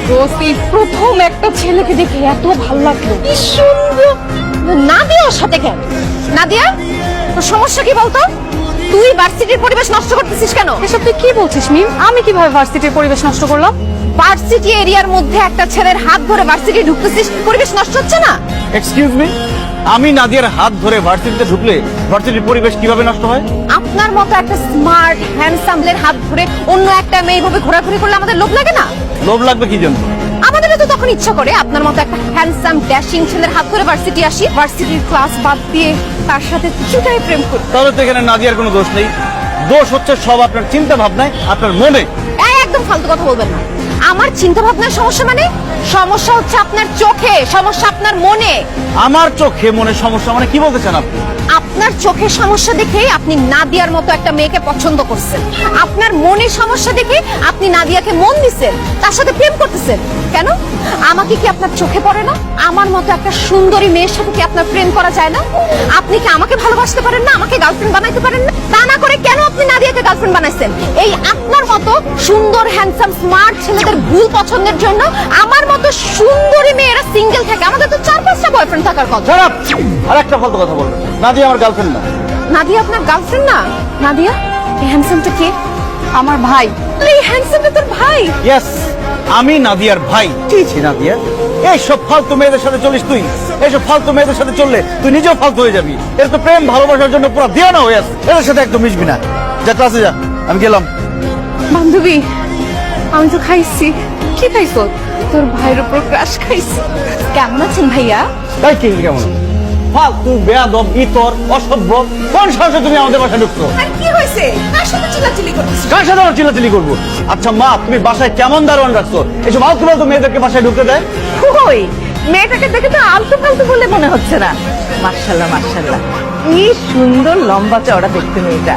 দোস্ত, এই প্রথম একটা ছেলেকে দেখে এত ভালো লাগলো, কি সুন্দর। নাদিয়ার সাথে কেন? নাদিয়া, তোর সমস্যা কি বলতো? তুই ভার্সিটির পরিবেশ নষ্ট করতেছিস কেন? এসব তুই কি বলছিস মিম? আমি কিভাবে ভার্সিটির পরিবেশ নষ্ট করলাম? ভার্সিটি এরিয়ার মধ্যে একটা ছেলের হাত ধরে ভার্সিটি ঢুকতেছিস, পরিবেশ নষ্ট হচ্ছে না? এক্সকিউজ মি, আমি নাদিয়ার হাত ধরে ভার্সিটিতে ঢুকলে ভার্সিটির পরিবেশ কিভাবে নষ্ট হয়? আপনার মতো একটা স্মার্ট হ্যান্ডসামদের হাত ধরে অন্য একটা মেয়ে এইভাবে ঘোরাঘুরি করলে আমাদের লোভ লাগে না? লোভ লাগবে কি জন্য? আমাদেরও তো তখন ইচ্ছা করে আপনার মতো একটা হ্যান্ডসাম ড্যাশিং ছেলের হাত ধরে ভার্সিটি আসি, ভার্সিটির ক্লাস বাদ দিয়ে তার সাথে চিটাই প্রেম করি। তাহলে তো এখানে নাদিয়ার কোনো দোষ নেই, দোষ হচ্ছে সব আপনার চিন্তা ভাবনায়, আপনার মনে। একদম ফালতু কথা বলবেন না। আমার চিন্তা ভাবনার সমস্যা মানে? সমস্যা হচ্ছে আপনার চোখে, সমস্যা আপনার মনে। আমার চোখে মনে সমস্যা মানে কি বলতে চান আপনি? আপনার চোখের সমস্যা দেখে আপনি নাদিয়ার মতো একটা মেয়েকে পছন্দ করছেন। আপনার মনে সমস্যা দেখে আপনি নাদিয়াকে মন দিচ্ছেন, তার সাথে প্রেম করতেছেন। কেন? আমাকে কি আপনার চোখে পড়ে না? আমার মতো একটা সুন্দরী মেয়ের সাথে কি আপনার প্রেম করা যায় না? আপনি কি আমাকে ভালোবাসতে পারেন না? আমাকে গার্লফ্রেন্ড বানাইতে পারেন না? তা না করে কেন আপনি নাদিয়াকে গার্লফ্রেন্ড বানাইছেন? এই আপনার মতো সুন্দর হ্যান্ডসাম স্মার্ট ছেলেদের ভুল পছন্দের জন্য আমার মতো সুন্দরী মেয়েরা সিঙ্গেল থাকে। আমাদের তো 4-5টা বয়ফ্রেন্ড থাকার কথা। Shut up! আর একটা ফালতু কথা বলবেন না। নাদিয়া আমার গার্লফ্রেন্ড না। নাদিয়া আপনার গার্লফ্রেন্ড না? নাদিয়া, এই হ্যান্ডসামটা কে? আমার ভাই। এই হ্যান্ডসামটা তোর ভাই? ইয়েস, আমি নাদিয়ার ভাই। ছি নাদিয়া, এইসব ফালতু মেয়েদের সাথে চলিস তুই? এইসব ফালতু মেয়েদের সাথে চললে তুই নিজেও ফালতু হয়ে যাবি। এর তো প্রেম ভালোবাসার জন্য পুরো দেওয়ানা হয়ে আছে। এদের সাথে একদম মিশবি না। যা ক্লাসে যা, আমি গেলাম। বান্ধবী, আমি তো খাইছি। কি খাইছো? তোর ভাইয়ের উপর ক্রাশ খাইছি। কেমন আছেন ভাইয়া? তাই কি কেমন? ফালতু বেয়াদব ইতর অসভ্য, কোন সাহসে তুমি আমাদের বাসায় ঢুকছো? আর কি হয়েছে? কার সাথে চিল্লাচিল্লি করতেছিস? কার সাথে আমার চিল্লাচিল্লি করবো? আচ্ছা মা, তুমি বাসায় কেমন দারোয়ান রাখছো? এসব আলতু ফালতু মেয়েদেরকে বাসায় ঢুকতে দেয়? কই, মেয়েটাকে দেখে তো আলতু ফালতু বলে মনে হচ্ছে না। মাশাআল্লাহ মাশাআল্লাহ, কি সুন্দর লম্বা চওড়া দেখতে মেয়েটা।